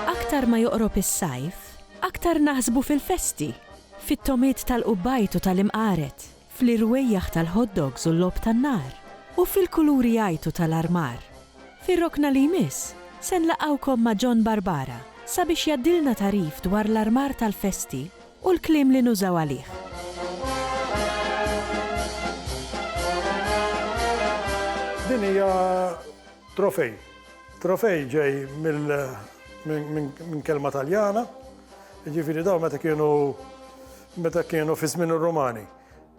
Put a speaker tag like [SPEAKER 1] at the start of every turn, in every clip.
[SPEAKER 1] Aktar ma joqrob is-sajf, aktar naħsbu fil-festi, fit-tomiet tal-qubbajt u tal-imqaret, fl-irwejjaħ tal-hot dogs u l-lob tan-nar, u fil-kuluri jajtu tal-armar. Fir-rokna li jmiss, se nlaqgħukom ma' John Barbara sabiex jaddilna tarif dwar l-armar tal-festi u l-kliem li nużaw għalih.
[SPEAKER 2] Din hija trofej. Trofej ġej minn kelma Taljana, jiġifieri dawn meta kienu fi żmien ir-Rumani.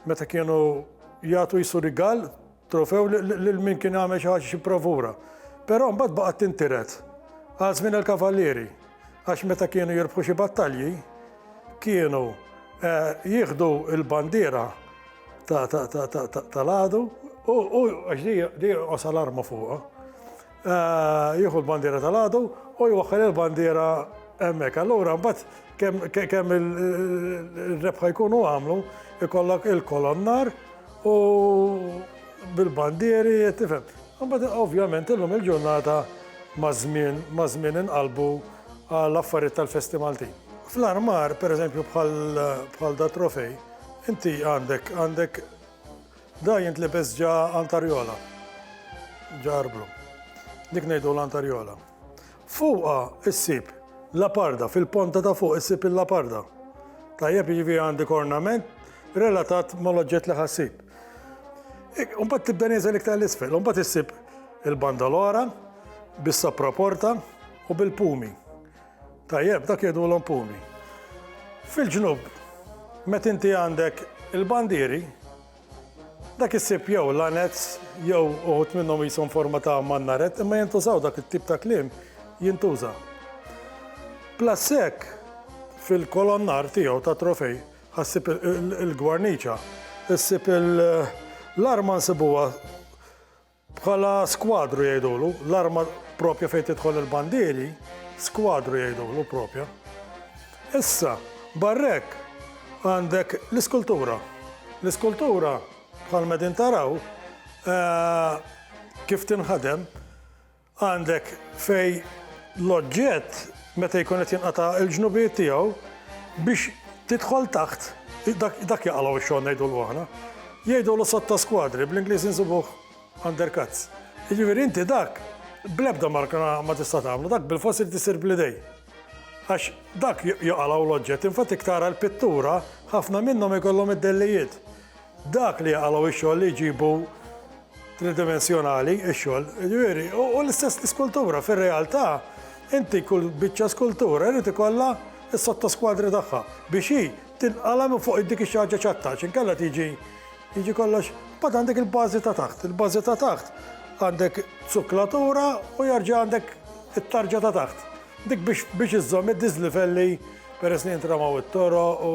[SPEAKER 2] Meta kienu jagħtu jisu rigal, trofew lil min kien jagħmel xi ħaġa xi bravura. Però mbagħad baqgħet tintiret għal żmien il-kavallieri għax meta kienu jirbħu xi battalji kienu jieħdu l-bandiera tal-għadu u għax di qosal arma fuqha. Jieħu l-bandiera tal-għadu u jwaħħal il-bandiera hemmhekk. Allura mbagħad kemm il-rebħa jkunu għamlu ikollok il-kolonnar u bil-bandieri tifhem. Mbagħad ovvjament illum il-ġurnata ma' żmien inqalbu għall-affarijiet tal-Festi Maltin. Fl-armar, pereżempju bħal da trofej, inti għandek da jintlibes ġa antarjola, ġa arblu. Dik ngħidu l-antarjola. Fuqha issib laparda, fil-ponta ta' fuq issib il-laparda. Tajjeb jiġifieri għandek ornament relatat mal-oġġett li ħassib. Mbagħad tibda nieżel iktar l-isfel, mbagħad issib il-banda l-ora bis-sapraporta u bil-pumi. Tajjeb, dak jgħidulhom pumi. Fil-ġnub, meta inti għandek il-bandieri, dak issib jew l-anets jew uħud minnhom jisom forma ta' mannaret, imma jintużaw dak it-tip ta' kliem jintuża. Plus hekk fil-kolonnar tiegħu ta' trofej ħassib il-gwarniċa, issib l-arma nsibuha bħala skwadru jgħidulu, l-arma propja fejn tidħol il-bandieri, skwadru jgħidulu propja. Issa, barrek għandek l-iskultura. L-iskultura bħal medin taraw kif tinħadem għandek fej l-oġġett meta jkun qed jinqata' l-ġnubijiet tiegħu biex tidħol taħt dak jaqalgħu x-xogħol ngħidulu aħna. Jgħidulu sotta skwadri, bl-Ingliż insibuh undercuts. Jiġifieri inti dak bl-ebda marka ma tista' tagħmlu, dak bil-fossil tisir bl-idej. Għax dak jaqalgħu l-oġġett, infatti iktar l-pittura ħafna minnhom ikollhom id-dellijiet. Dak li jaqalgħu x-xogħol li jġibu tridimensjonali x-xogħol. Jiġifieri, u l-istess l-iskultura fir-realtà inti kull biċċa skultura irid ikollha s-sotta skwadri tagħha biex hi tinqala minn fuq dik ix-xi ċattax, inkella tiġi kollox. Bad għandek il-bażi ta' taħt. Il-bażi ta' taħt għandek zuklatura u jarġa' għandek it-tarġa ta' taħt. Dik biex iżżomm id-dislivelli peress li jintramaw it-toro u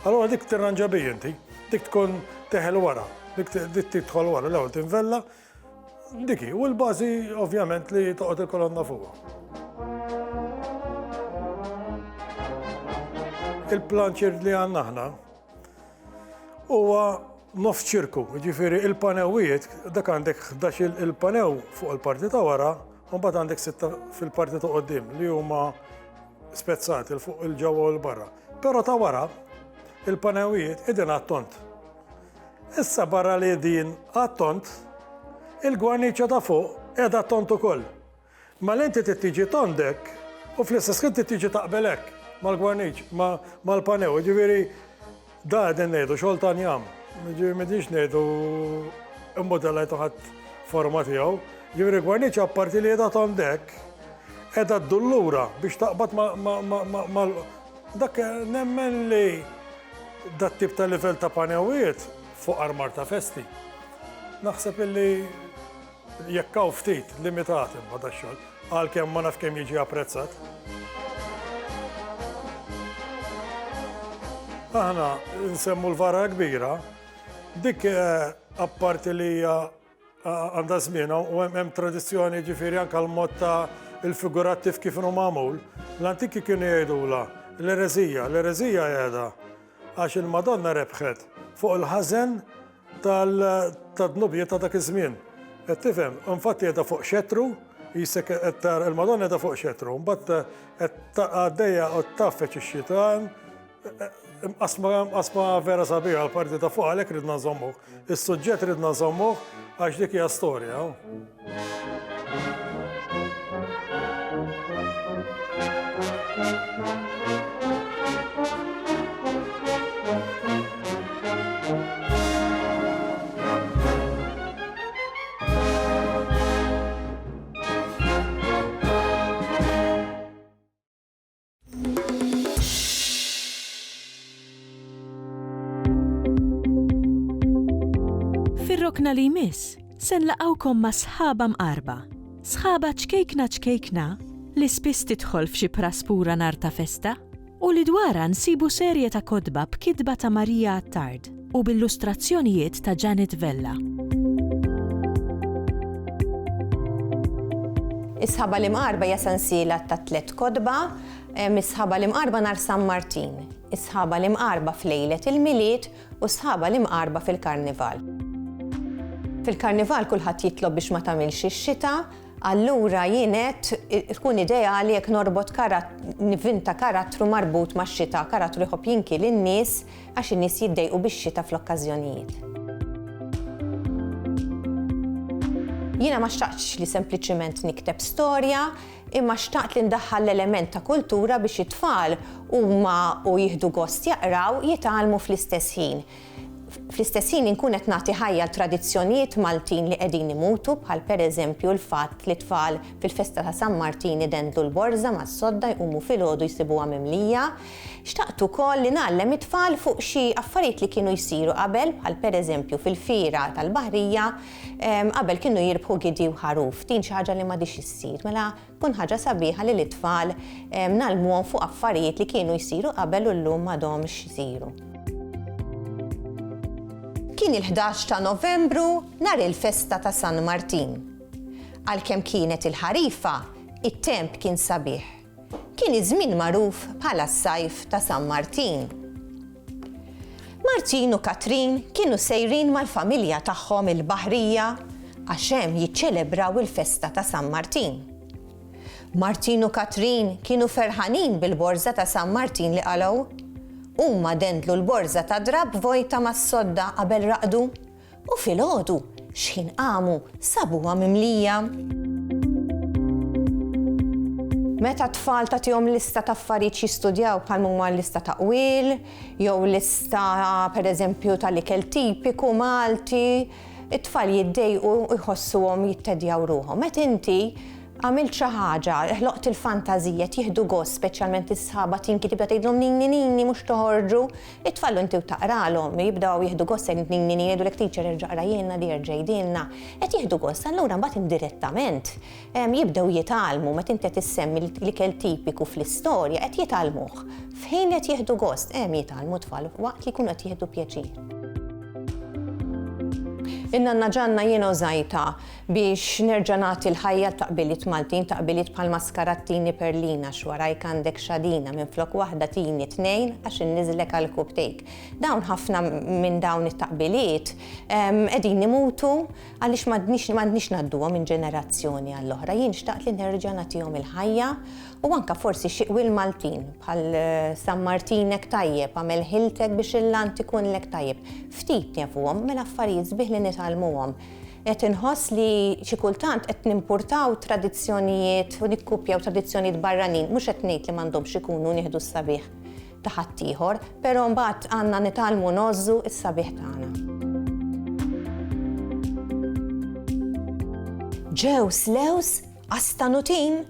[SPEAKER 2] allura dik tirranġa bih inti. Dik tkun teħel wara, dik tidħol wara l-ewwel tinvella. Diki, u l-bażi ovvjament li toqgħod il-kolonna fuqha. Il-planċir li għandna aħna huwa nofs ċirku, jiġifieri il-panewijiet, dak għandek 11 il-panew fuq il-parti ta' wara, u mbagħad għandek 6 fil-parti ta' quddiem li huma spezzati fuq il-ġewwa u l-barra. Però ta' wara il-panewijiet qegħdin għat-tont. Issa barra li din għat-tont, il-gwarniċċa ta' fuq qiegħda għat-tont ukoll. Ma l-inti tiġi tondek u fl-istess ħin tiġi taqbel hekk mal-gwarniċ, mal-panew, jiġifieri da qegħdin ngħidu xogħol ta' njam. M'għidix ngħidu immodellajtu ħadd forma tiegħu. Jiġifieri gwarniċċa apparti li qiegħda tondek qiegħda ddullura biex taqbad mal dak nemmen li dat tip ta' livell ta' panewiet fuq armar ta' festi. Naħseb illi jekkaw ftit limitati ma' da' xogħol għalkemm ma naf kemm jiġi apprezzat. Aħna nsemmu l-vara kbira, dik apparti li għandha żmienha u hemm tradizzjoni ġifieri anke l-mod ta' il-figurattiv kif inhu magħmul. L-antiki kienu jgħidula L-erezija jgħada għax il-Madonna rebħet fuq il-ħażen tal-dnubijiet ta' dak iż-żmien. Qed tifhem, infatti qiegħda fuq xettru, jisek il-Madonna qiegħda fuq xettru, mbagħad għaddejja u taffeċ ix-xitan, asma vera sabiħa l-parti ta' fuq għalhekk ridna nżommuh. Is-suġġett ridna nżommuh għax dik hija storja.
[SPEAKER 1] Fir-rokna li jmiss, se nlaqgħukom ma' sħaba mqarba. Sħaba ċkejkna li spiss tidħol f'xi praspura nhar ta' festa u li dwarha nsibu serje ta' kodba b'kitba ta' Marija Attard u b'illustrazzjonijiet ta' Janet Vella.
[SPEAKER 3] Is-sħaba li mqarba hija sensiela ta' 3 kodba, is-sħaba li mqarba nhar San Martin, is-sħaba li mqarba f'lejlet il-Milied u s-sħaba li mqarba fil-Karnival. Fil-Karnival kulħadd jitlob biex ma tagħmilx ix-xita, allura jienet tkun ideali jekk norbot nivinta karattru marbut max-xita, karattru jħobb jinki lin-nies għax in-nies jiddejqu bix-xita fl-okkażjonijiet. Jiena ma xtaqtx li sempliċiment nikteb storja, imma xtaqt li ndaħħal l-element ta' kultura biex it-tfal huma u jieħdu gost jaqraw jitgħallmu fl-istess ħin. Fl-istess ħin inkun qed nagħti ħajja l-tradizzjonijiet Maltin li qegħdin imutu bħal pereżempju l-fatt li tfal fil-festa ta' San Martin idendlu l-borża mas-sodda jqumu filgħodu jsibuha mimlija. Xtaqt ukoll li nagħlem it-tfal fuq xi affarijiet li kienu jsiru qabel bħal pereżempju fil-fira tal-Baħrija qabel kienu jirbħu gidi u ħaruf. Din xi ħaġa li m'għadix issir, mela tkun ħaġa sabiħa li l-itfal nagħlmuhom fuq affarijiet li kienu jsiru qabel u llum m'għadhomx isiru. Kien il-11 ta' Novembru nhar il-festa ta' San Martin. Għalkemm kienet il-ħarifa, it-temp kien sabiħ. Kien iż-żmien magħruf bħala s-sajf ta' San Martin. Martin u Katrin kienu sejrin mal-familja tagħhom il-Baħrija għax hemm jiċċelebraw il-festa ta' San Martin. Martin u Katrin kienu ferħanin bil-borża ta' San Martin li qalgħu huma dendlu l-borża ta' drab vojta mas-sodda qabel raqdu u filgħodu x'ħin qamu sabuha mimlija. Meta tfal tagħtihom lista ta' affarijiet jistudjaw bħal huma lista ta' qwiel, jew lista pereżempju tal-ikel tipiku Malti, it-tfal jiddejqu u jħossuhom jittedjaw ruhom. Meta inti għamilt xi ħaġa, ħloqt il-fantażija jieħdu gost, speċjalment is-sħaba tinki tibda tgħidlhom ninni mhux toħorġu, it-tfallu inti taqralhom jibdew jieħdu gost se ninni jgħidulek teacher irġa' qrajjilna di ġejdilna. Qed jieħdu gost, allura mbagħad indirettament jibdew jitgħallmu meta inti qed issemmi l-ikel tipiku fl-istorja qed jitgħallmuh. F'ħin qed jieħdu gost jitgħallmu tfal waqt li jkunu qed jieħdu pjaċir. Inna ġanna jiena użajta biex nerġa' nagħti l-ħajja taqbiliet Maltin, taqbiliet bħal maskarattini perlina xwarajk għandek xadina minn flok waħda tini 2 għax inniżlek għal cupcake. Dawn ħafna minn dawn it-taqbiliet qegħdin imutu għaliex m'għandniex ngħadduhom minn ġenerazzjoni għall-oħra. Jien xtaqt li nerġa' nagħtihom il-ħajja u anke forsi xi qwiel Maltin bħal San Martinek tajjeb għamel ħiltek biex il-lant ikun lek tajjeb. Ftit jafuhom mela affarijiet sbieħ li nitgħallmuhom. Qed inħoss li xi kultant qed nimpurtaw tradizzjonijiet u nikkupjaw tradizzjonijiet barranin, mhux qed ngħid li m'għandhomx ikunu nieħdu s-sabiħ ta' ħadd ieħor, però mbagħad għandna nitgħallmu nożżu s-sabiħ tagħna. Ġew slews għastanutin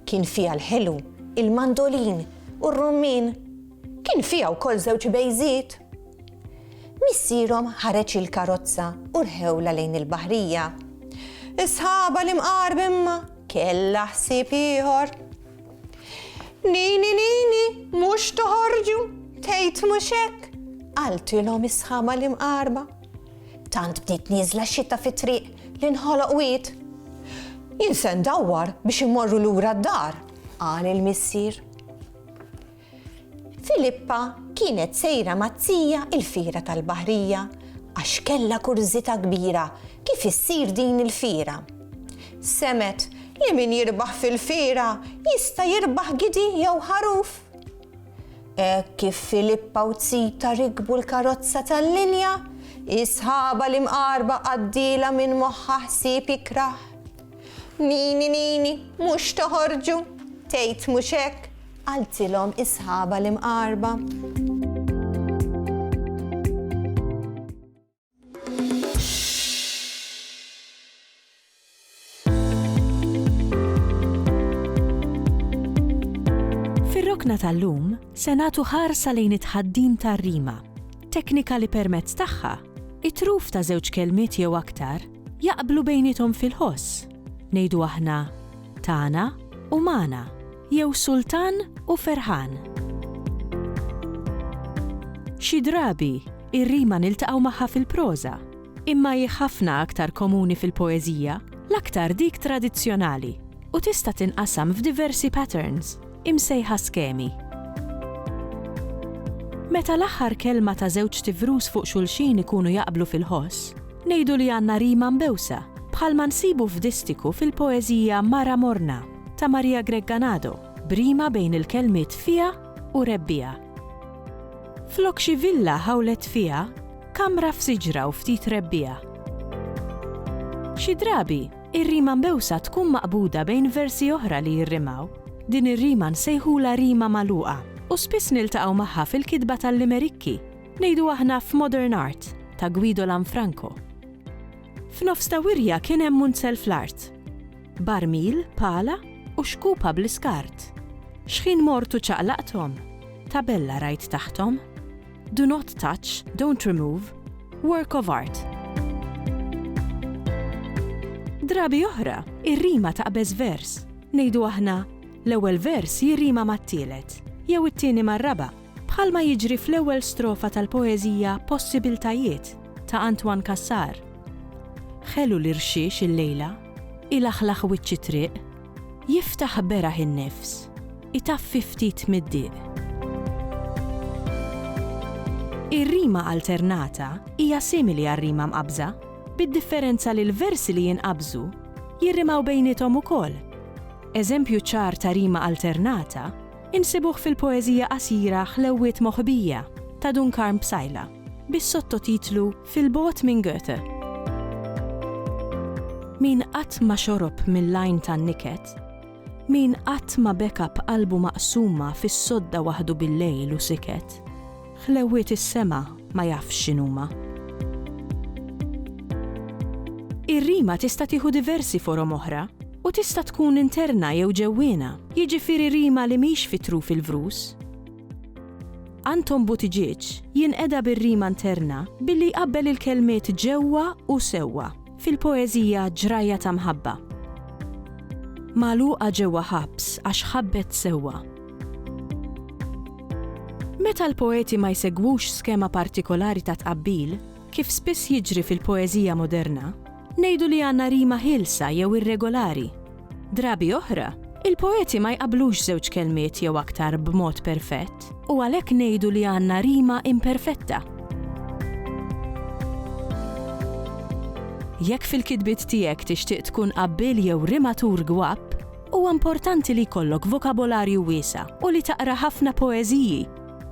[SPEAKER 3] kien fiha l-ħelu, il-mandolin u r-rummin, kien fiha wkoll żewġ bejżiet. Missierhom ħareġ il-karozza u rħewla lejn il-Baħrija. Is-sħaba li mqarb imma kellha ħsieb ieħor. Nini, mhux toħorġu, tgħid mhux hekk, qaltilhom is-sħaba li mqarba. Tant bdiet nieżla x-xita fit-triq li nħoloq wied. Jien se ndawwar biex immorru lura d-dar, qal il-missier. Filippa kienet sejra mazzija il-fira tal-Baħrija għax kella kurżita kbira kif issir din il-fira. Semet li min jirbaħ fil-fira jista' jirbaħ gidi jew ħaruf. Kif Filippa u Zita rikbu l-karozza tal-linja, isħaba l-imqarba għaddila minn moħħa ħsieb ikraħ. Nini, mhux toħorġu, tgħid mhux hekk, għaltilhom isħaba l-imqarba.
[SPEAKER 1] Fir-rokna tal-lum se nagħtu ħarsa lejn it-tħaddim tar-rima, teknika li permezz tagħha it-truf ta' żewġ kelmiet jew aktar jaqblu bejniethom fil-ħoss. Ngħidu aħna tagħna u magħna, jew sultan u ferħan. Xi drabi ir-rima niltaqgħu magħha fil-proża, imma hi ħafna aktar komuni fil-poeżija, l-aktar dik tradizzjonali u tista' tinqasam f'diversi patterns imsejħa skemi. Meta l-aħħar kelma ta' żewġ tifrus fuq xulxin ikunu jaqblu fil-ħoss, ngħidu li għandna rima mbewsa, bħalma nsibu f'distiku fil-poeżija Mara Morna ta' Maria Gregganado, brima bejn il-kelmiet fija u rebbija. Flok xi villa ħawlet fija, kamra f'siġra u ftit rebbija. Xi drabi, ir-rima mbewsa tkun maqbuda bejn versi oħra li jirrimaw. Din ir-rima nsejħula rima magħluqa u spiss niltaqgħu magħha fil-kitba tal-limerikki, ngħidu aħna f'Modern Art ta' Guido Lanfranco. F'nofs ta' wirja kien hemm munzel fl-art, barmil, pala u xkupa bl-iskart. X'ħin mortu ċaqlaqthom, tabella rajt taħthom, do not touch, don't remove, work of art. Drabi oħra, ir-rima taqbeż vers, ngħidu aħna l-ewwel vers jirrima mat-tielet, jew it-tieni mar-raba', bħalma jiġri fl-ewwel strofa tal-poeżija Possibiltajiet ta' Antoine Cassar. Ħelu l-irxiex il-lejla, ilaħlaħ wiċċi triq, jiftaħ beraħ in-nifs, itaffi ftit mid-dieq. Ir-rima alternata hija simili għar-rima mqabża, bid-differenza li l-versi li jinqabżu jirrimaw bejniethom ukoll. Eżempju ċar ta' rima alternata insibuh fil-poeżija qasira Ħlewwiet Moħbija ta' Dunkarn Bsajla bis-sottotitlu Fil-bogħod minn Goethe. Min qatt ma xorob mill-lajn tan-niket, min qatt ma beka b'qalbu maqsuma fis-sodda waħdu bil-lejl u siket, ħlewwiet is-sema ma jafx x'inhuma. Ir-rima tista' tieħu diversi forom oħra u tista' tkun interna jew ġewwiena, jiġifieri rima li mhix fitru fil-vrus. Anton Buttigieg jinqeda bir-rima interna billi jqabbel il-kelmiet ġewwa u sewwa fil-poeżija Ġrajja ta' mħabba. Magħluqa ġewwa ħabs għax ħabbet sewwa. Meta l-poeti ma jsegwux skema partikolari ta' tqabbil, kif spiss jiġri fil-poeżija moderna, ngħidu li għandna rima ħilsa jew irregolari. Drabi oħra, il-poeti ma jqablux żewġ kelmiet jew aktar b'mod perfett u għalhekk ngħidu li għandna rima imperfetta. Jekk fil-kitbiet tiegħek tixtieq tkun qabbil jew rimatur gwapp, huwa importanti li jkollok vokabolarju wiesa' u li taqra ħafna poeżiji.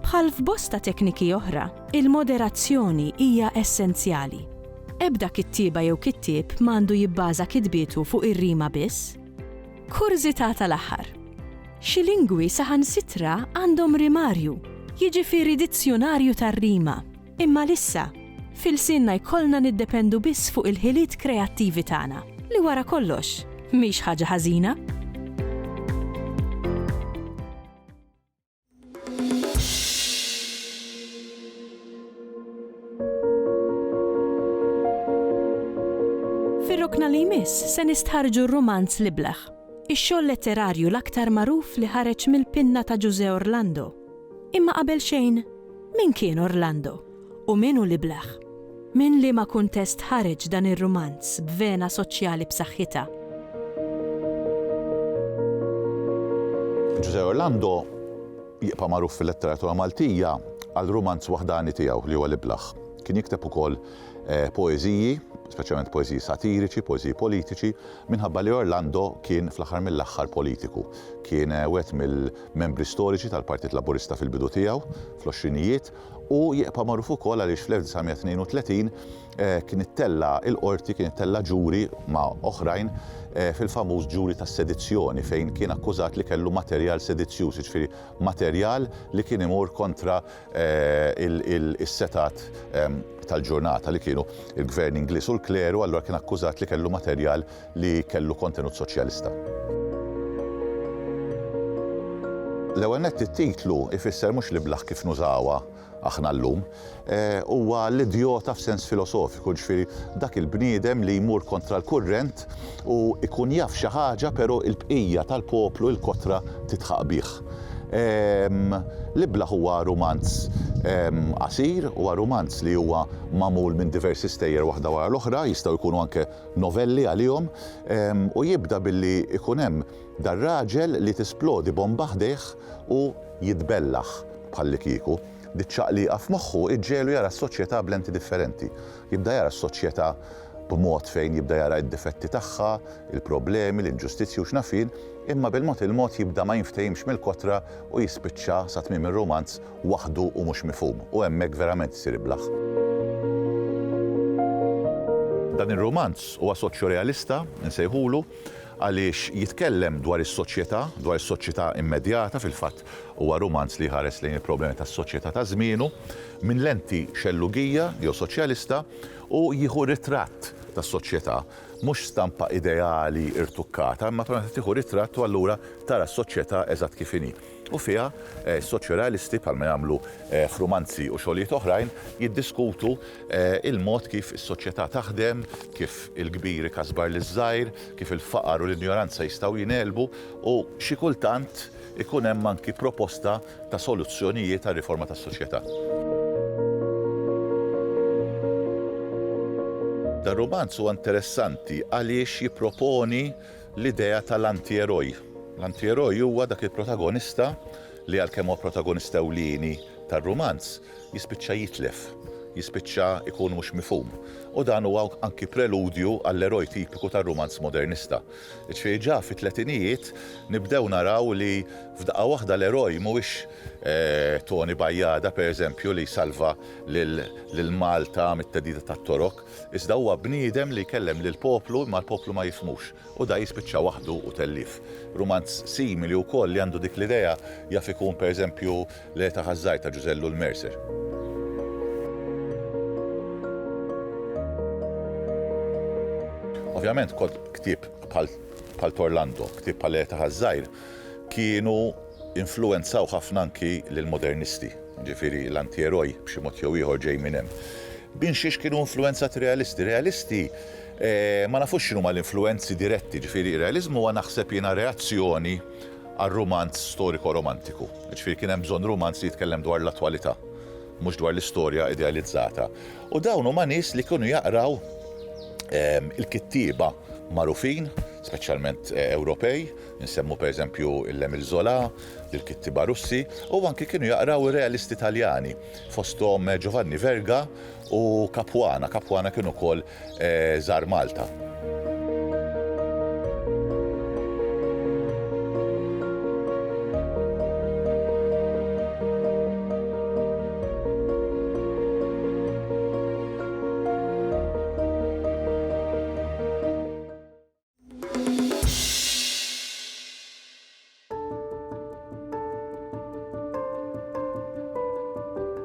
[SPEAKER 1] Bħal f'bosta tekniki oħra, il-moderazzjoni hija essenzjali. Ebda kittieba jew kittieb m'għandu jibbaża kitbietu fuq ir-rima biss. Kurzità tal-aħħar. Xi lingwi saħansitra għandhom rimarju, jiġifieri dizzjonarju tar-rima, imma lissa fil-sinna jkollna niddependu biss fuq il-ħiliet kreattivi tagħna, li wara kollox mhix ħaġa ħażina. Fir-rokna li jmiss se nistħarġu r-romanz Libleħ, ix-xogħol letterarju l-aktar magħruf li ħareġ mill-pinna ta' José Orlando. Imma qabel xejn, min kien Orlando? U min hu Libleħ? Min li ma kuntest ħareġ dan ir-romanz b'vena soċjali b'saħħitha?
[SPEAKER 4] José Orlando jibqa' magħruf fil-letteratura Maltija għal rumanz waħdani tiegħu li huwa l-Iblaħ. Kien jikteb ukoll poeżiji, speċjalment poeżiji satiriċi, poeżiji politiċi, minħabba li Orlando kien fl-aħħar mill-aħħar politiku. Kien wieħed mill-membri storiċi tal-Partit Laburista fil-bidu tiegħu fl-20ijiet u jibqa' magħruf ukoll għaliex fl-1932 kien ittella il-qorti, kien ittella ġuri ma' oħrajn fil-famuż ġuri tas sedizzjoni fejn kien akkużat li kellu materjal sedizzjuż, jiġifieri materjal li kien imur kontra is-setat tal-ġurnata li kienu il-Gvern Ingliż u l-Kleru, allura kien akkużat li kellu materjal li kellu kontenut soċjalista. L-ewwel nett it-titlu ifisser mhux l-Iblaħ kif nużawha aħna llum, huwa l-idjota f'sens filosofiku, ġifieri dak il-bniedem li jmur kontra l-kurrent u ikun jaf xi ħaġa però l-bqija tal-poplu l-kotra titħaq bih. L-Iblaħ huwa rumanz qasir, huwa rumanz li huwa magħmul minn diversi stejjer waħda wara l-oħra, jistgħu jkunu anke novelli għalihom u jibda billi ikun hemm dar-raġel li tisplodi bomba ħdejh u jitbellaħ bħalli kieku. Diċċaqliqa f'moħħu iġġielu jara s-soċjetà b'lenti differenti. Jibda jara s-soċjetà b'mod fejn jibda jara d-difetti tagħha, il-problemi, l-inġustizzji u x'nafin, imma bil-mod il-mod jibda ma jinftehimx mill-kotra u jispiċċa sa tmiem ir-romanz waħdu u mhux mifhum. U hemmhekk verament isir Iblaħ. Dan ir-romanz huwa soċjorealista, nsejħulu, għaliex jitkellem dwar is-soċjetà immedjata, fil-fatt huwa romanz li ħares lejn il-problemi tas-soċjetà ta' żmienu minn lenti xellugija jew soċjalista u jieħu ritratt tas-soċjetà, mhux stampa ideali irtukkata, imma permezz tieħu ritratt u allura tara s-soċjetà eżatt kif inhi. U fiha s-soċjorealisti bħalma jagħmlu f'rumanzi u xogħlijiet oħrajn jiddiskutu il-mod kif is-soċjetà taħdem, kif il-kbir ikasbar liż-żgħir, kif il-faqar u l-injoranza jistgħu jinelbu u xi kultant ikun hemm anki proposta ta' soluzzjonijiet għar-riforma tas-soċjetà. Dan romanz huwa interessanti għaliex jipproponi l-idea tal-antieroj. L-antieroj huwa dak il-protagonista li għalkemm huwa protagonista ewlieni tar-romanz jispiċċa jitlef, jispiċċa ikun mhux mifhum. U dan huwa anki preludju għall-eroj tipiku tar-romanz modernista. Ġifieri ġa fit-tletinijiet nibdew naraw li f'daqqa waħda l-eroj mhuwiex Tony Bajjada pereżempju li jsalva lil Malta mit-tedida tat-torok, iżda huwa bniedem li jkellem lil poplu imma l-poplu ma jifhmux u da jispiċċa waħdu u tellif. Romanz simili wkoll li għandu dik l-idea jaf ikun pereżempju L-Eta ħażżajr ta' Giusello l-Mercer. Ovvjament kont ktieb bħal Orlando, ktieb bħal L-Eta ħażżajr kienu influenzaw ħafna anki lill-modernisti, ġifieri l-antieroj b'xi mod jew ieħor ġej minn hemm. B'inxiex kienu influenzati realisti. Realisti ma nafux x'inhuma l-influenzi diretti, ġifieri realiżmu huwa naħseb jiena reazzjoni għar-romanz storico-romantiku. Ġifieri kien hemm bżonn romanz li jitkellem dwar l-attwalità, mhux dwar l-istorja idealizzata. U dawn huma nies li kienu jaqraw il-kittieba magħrufin, speċjalment Ewropej, nsemmu pereżempju l-Emile Zola, il-kittiba Russi, u anke kienu jaqraw ir-realisti Taljani, fosthom Giovanni Verga u Capuana. Capuana kienu wkoll żar Malta.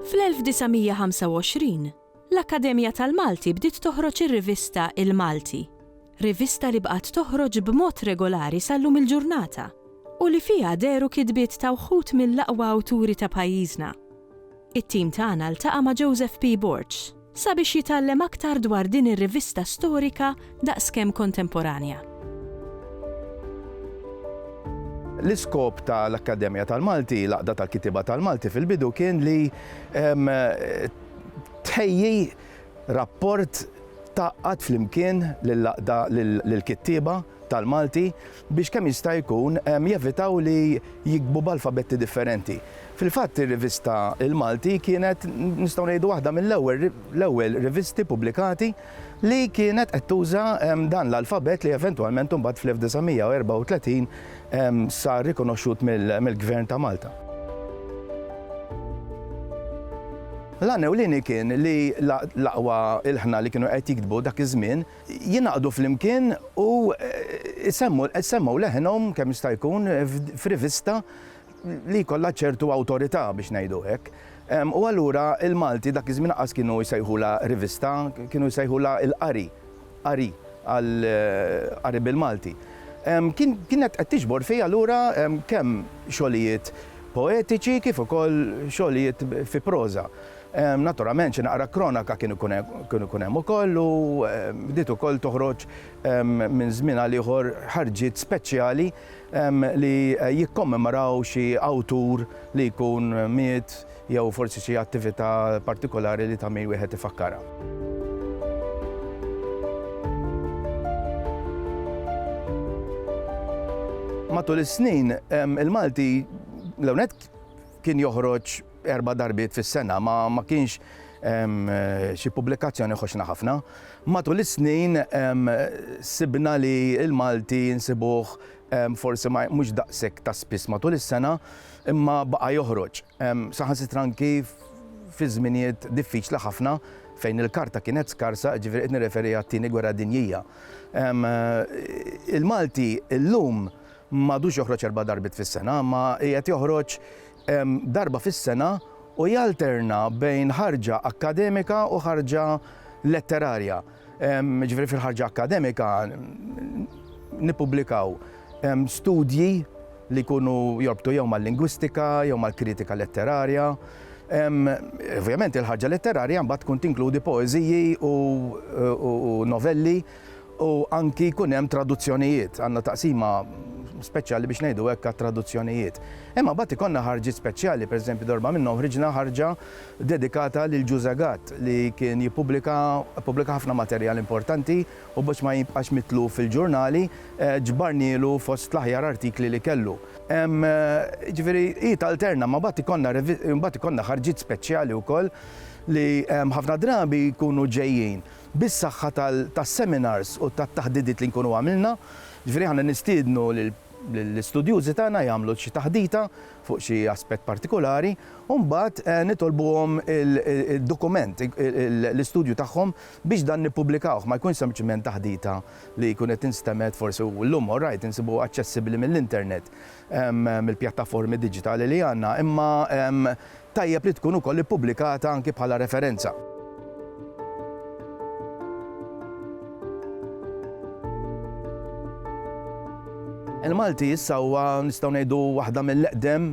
[SPEAKER 1] Fl-1925, l-Akkademja tal-Malti bdiet toħroġ ir-rivista Il-Malti, rivista li bqgħet toħroġ b'mod regolari sal-lum il-ġurnata u li fiha deru kitbiet ta' wħud mill-aqwa awturi ta' pajjiżna. It-tim tagħna ltaqa' ma' Joseph P. Borch sabiex jitgħallem aktar dwar din ir-rivista storika daqskemm kontemporanja.
[SPEAKER 5] L-iskop tal-Akkademja tal-Malti, l-Għaqda tal-Kittiba tal-Malti fil-bidu kien li tħejji rapport taqqat flimkien lill-Kittiba tal-Malti biex kemm jista' jkun jevitaw li jikbu b'alfabetti differenti. Fil-fatt ir-rivista Il-Malti kienet nistgħu ngħidu waħda mill-ewwel rivisti pubblikati li kienet qed tuża dan l-alfabet li eventwalment imbagħad fl-1934 sar rikonoxxut mill-Gvern ta' Malta. L-għanewlini kien li l-aqwa il-ħna li kienu qed jiktbu dak iż-żmien jingħaqdu flimkien u semmu leħinhom kemm jista' jkun f'rivista li jkollha ċertu awtorità biex ngħidu hekk. U allura il-Malti dak iż-żmien qas kienu jsejħula rivista, kienu jsejħula il-qari, qari għal-qari bil-Malti. Kienet qed tiġbor fija allura kemm xogħlijiet poetiċi kif ukoll xogħlijiet fi proża. Naturalment xi naqra kronaka kienu kun hemm ukoll u bdiet ukoll toħroġ minn żmien għal ieħor ħarġiet speċjali li jikkommemoraw xi awtur li jkun miet jew forsi xi attività partikolari li tagħmel wieħed ifakkara. Matul is-snin il-Malti l-ewnet kien joħroġ 4 darbiet fis-sena, ma kienx xi pubblikazzjoni ħoxna ħafna. Matul is-snin sibna li l-Malti nsibuh forsi mhux daqshekk ta' spiss matul is-sena, imma baqa' joħroġ. Saħansitra anki fi żminijiet diffiċli ħafna fejn il-karta kienet skarsa, ġifieri qed nirreferi għat-tieni gwerra dinjija. Il-Malti llum m'għadux joħroġ 4 darbiet fis-sena, ma qiegħed joħroġ darba fis-sena u jalterna bejn ħarġa akademika u ħarġa letterarja. Ġifieri fil-ħarġa akademika nippubblikaw studji li jkunu jorbtu jew mal-lingwistika jew mal-kritika letterarja. Ovvjament il-ħarġa letterarja mbagħad tkun tinkludi poeżiji u novelli u anki jkun hemm traduzzjonijiet, għandna taqsima speċjali biex ngħidu hekk traduzzjonijiet. Imma mbagħad ikollna ħarġiet speċjali, pereżempju darba minnhom ħriġna ħarġa dedikata lil Ġużagat li kien jippubblika ħafna materjal importanti u biex ma jibqax mitlu fil-ġurnali ġbarnielu fost l-aħjar artikli li kellu. Ġifieri alterna ma mbagħad ikollna ħarġiet speċjali wkoll li ħafna drabi jkunu ġejjin bis-saħħa tas-seminars u tat-taħdidiet li nkunu għamilna. Ġifieri ħana nistiednu l-istudjużi tagħna jagħmlu xi taħdita fuq xi aspett partikolari u mbagħad nitolbuhom il-dokument, l-istudju tagħhom biex dan nippubblikawh, ma jkunx sempliċement taħdita li jkun qed tinstemed forsi llum orajt insibu aċċessibbli mill-internet mill-pjattaformi diġitali li għandna, imma tajjeb li tkun ukoll ippubblikata anke bħala referenza. Il-Malti issa huwa nistgħu ngħidu waħda mill-eqdem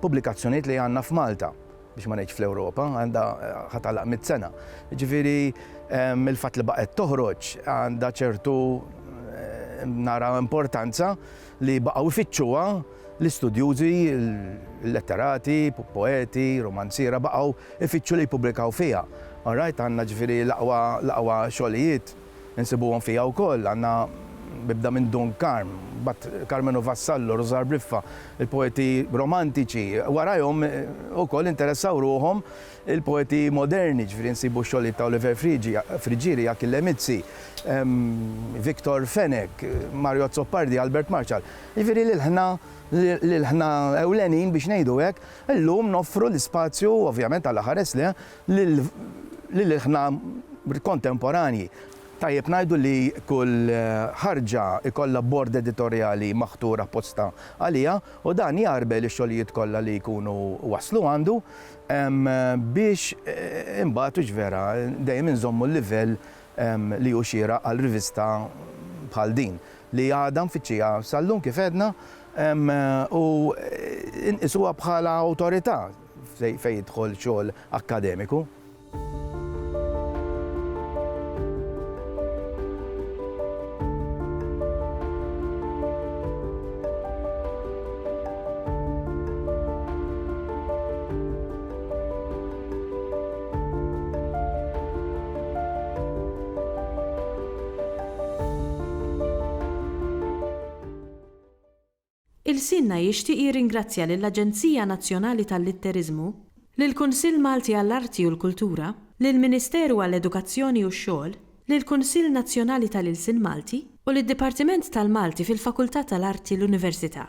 [SPEAKER 5] pubblikazzjonijiet li għandna f'Malta biex ma ngħidx fl-Ewropa, għandha ħatalaq 100 sena. Ġifieri il-fatt li baqgħet toħroġ għandha ċertu nara importanza li baqgħu ifittxuha l-istudjużi, l-letterati, poeti, romanziera baqgħu ifittxu li jippubblikaw fiha. Alright, għandna ġifieri l-aqwa xogħlijiet insibuhom fiha wkoll, għandna bibda minn Don Carmenu Vassallo, Rosar Briffa, il-poeti romantiċi. Warajhom ukoll interessaw ruhom il-poeti moderni, ġifieri nsibu xogħli ta' Oliver Frigieri, Achille Mizzi, Victor Fenek, Mario Zoppardi, Albert Marshall. Ġifieri l-ħna ewlenin biex ngħidu hekk, illum noffru l-ispazju ovvjament għall-aħħar lill-ħna kontemporanji. Tajjeb ngħidu li kull ħarġa ikollha bord editorjali maħtur apposta għaliha u dan jarbel ix-xogħlijiet kollha li jkunu waslu għandu biex imbagħad vera dejjem inżommu l-livell li hu xieraq għal rivista bħal din li għadha mfittxija sal-lum kif għedna u inqisuha bħala awtorità fejn jidħol xogħol akademiku.
[SPEAKER 1] Il-Sinna jixtieq jirringrazzja lill-Aġenzija Nazzjonali tal-Litterizmu, lill-Kunsill Malti għall-Arti u l-Kultura, lill-Ministeru għall-Edukazzjoni u x-Xogħol, lill-Kunsill Nazzjonali tal-Ilsin Malti u lid-Dipartiment tal-Malti fil-Fakultà tal-Arti l-Università.